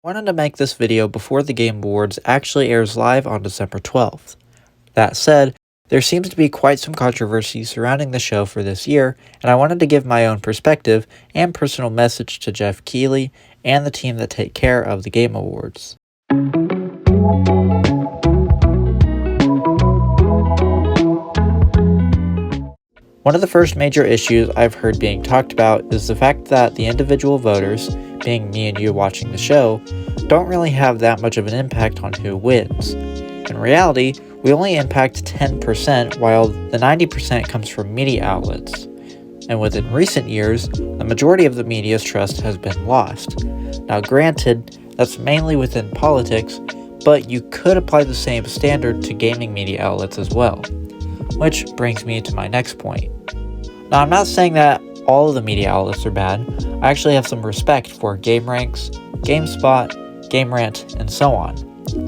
Wanted to make this video before the Game Awards actually airs live on December 12th. That said, there seems to be quite some controversy surrounding the show for this year, and I wanted to give my own perspective and personal message to Geoff Keighley and the team that take care of the Game Awards. One of the first major issues I've heard being talked about is the fact that the individual voters, being me and you watching the show, don't really have that much of an impact on who wins. In reality, we only impact 10%, while the 90% comes from media outlets. And within recent years, the majority of the media's trust has been lost. Now granted, that's mainly within politics, but you could apply the same standard to gaming media outlets as well. Which brings me to my next point. Now, I'm not saying that all of the media outlets are bad. I actually have some respect for GameRanks, GameSpot, GameRant, and so on.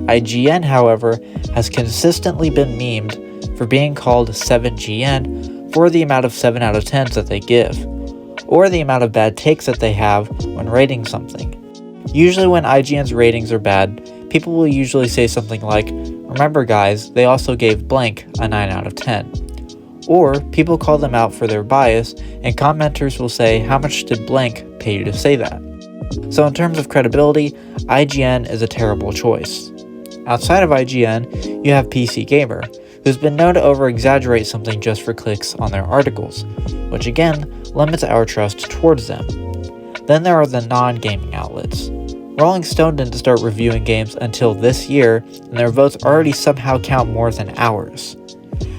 IGN, however, has consistently been memed for being called 7GN for the amount of 7 out of 10s that they give, or the amount of bad takes that they have when rating something. Usually when IGN's ratings are bad, people will usually say something like, "Remember guys, they also gave blank a 9 out of 10. Or people call them out for their bias, and commenters will say, "How much did blank pay you to say that?" So in terms of credibility, IGN is a terrible choice. Outside of IGN, you have PC Gamer, who's been known to over-exaggerate something just for clicks on their articles, which again limits our trust towards them. Then there are the non-gaming outlets. Rolling Stone didn't start reviewing games until this year, and their votes already somehow count more than ours.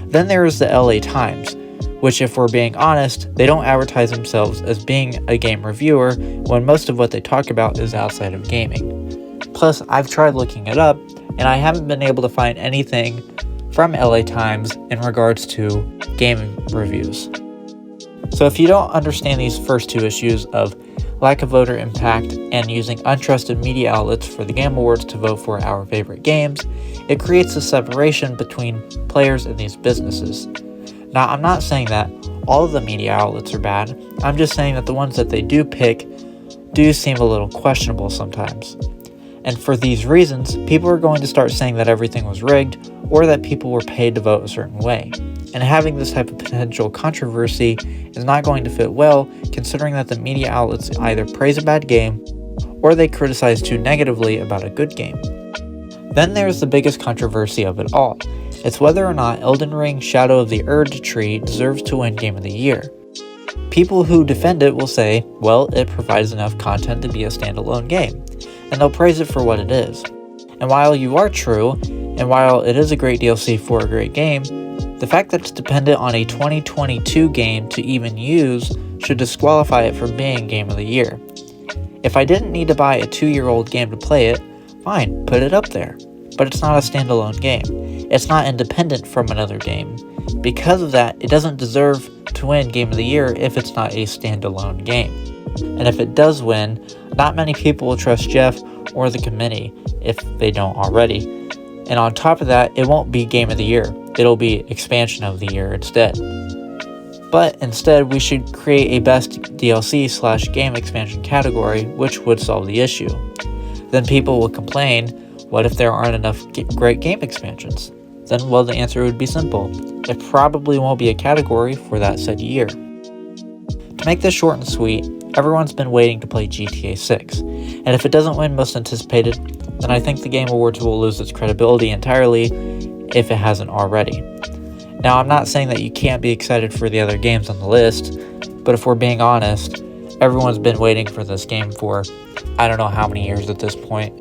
Then there is the LA Times, which, if we're being honest, they don't advertise themselves as being a game reviewer when most of what they talk about is outside of gaming. Plus, I've tried looking it up, and I haven't been able to find anything from LA Times in regards to gaming reviews. So if you don't understand these first two issues of lack of voter impact and using untrusted media outlets for the Game Awards to vote for our favorite games, it creates a separation between players and these businesses. Now, I'm not saying that all of the media outlets are bad. I'm just saying that the ones that they do pick do seem a little questionable sometimes. And for these reasons, people are going to start saying that everything was rigged or that people were paid to vote a certain way. And having this type of potential controversy is not going to fit well, considering that the media outlets either praise a bad game or they criticize too negatively about a good game. Then there's the biggest controversy of it all. It's whether or not Elden Ring Shadow of the Erd Tree deserves to win Game of the Year. People who defend it will say, well, it provides enough content to be a standalone game, and they'll praise it for what it is. And while you are true, and while it is a great DLC for a great game, the fact that it's dependent on a 2022 game to even use should disqualify it from being Game of the Year. If I didn't need to buy a 2-year-old game to play it, fine, put it up there. But it's not a standalone game. It's not independent from another game. Because of that, it doesn't deserve to win Game of the Year if it's not a standalone game. And if it does win, not many people will trust Geoff or the committee if they don't already. And on top of that, it won't be Game of the Year. It'll be Expansion of the Year instead. But instead, we should create a Best DLC/Game Expansion category, which would solve the issue. Then people will complain, what if there aren't enough great game expansions? Then, well, the answer would be simple. It probably won't be a category for that said year. To make this short and sweet, everyone's been waiting to play GTA 6, and if it doesn't win Most Anticipated, then I think the Game Awards will lose its credibility entirely if it hasn't already. Now, I'm not saying that you can't be excited for the other games on the list, but if we're being honest, everyone's been waiting for this game for I don't know how many years at this point.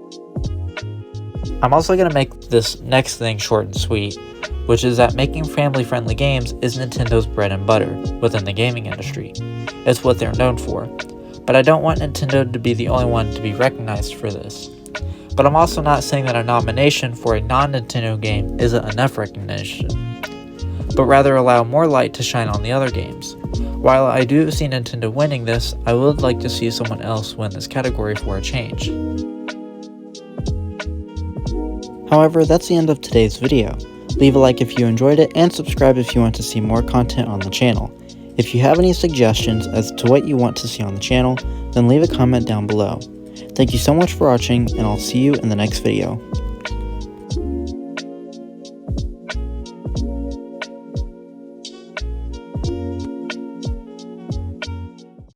I'm also going to make this next thing short and sweet, which is that making family-friendly games is Nintendo's bread and butter within the gaming industry. It's what they're known for. But I don't want Nintendo to be the only one to be recognized for this. But I'm also not saying that a nomination for a non-Nintendo game isn't enough recognition, but rather allow more light to shine on the other games. While I do see Nintendo winning this, I would like to see someone else win this category for a change. However, that's the end of today's video. Leave a like if you enjoyed it, and subscribe if you want to see more content on the channel. If you have any suggestions as to what you want to see on the channel, then leave a comment down below. Thank you so much for watching, and I'll see you in the next video.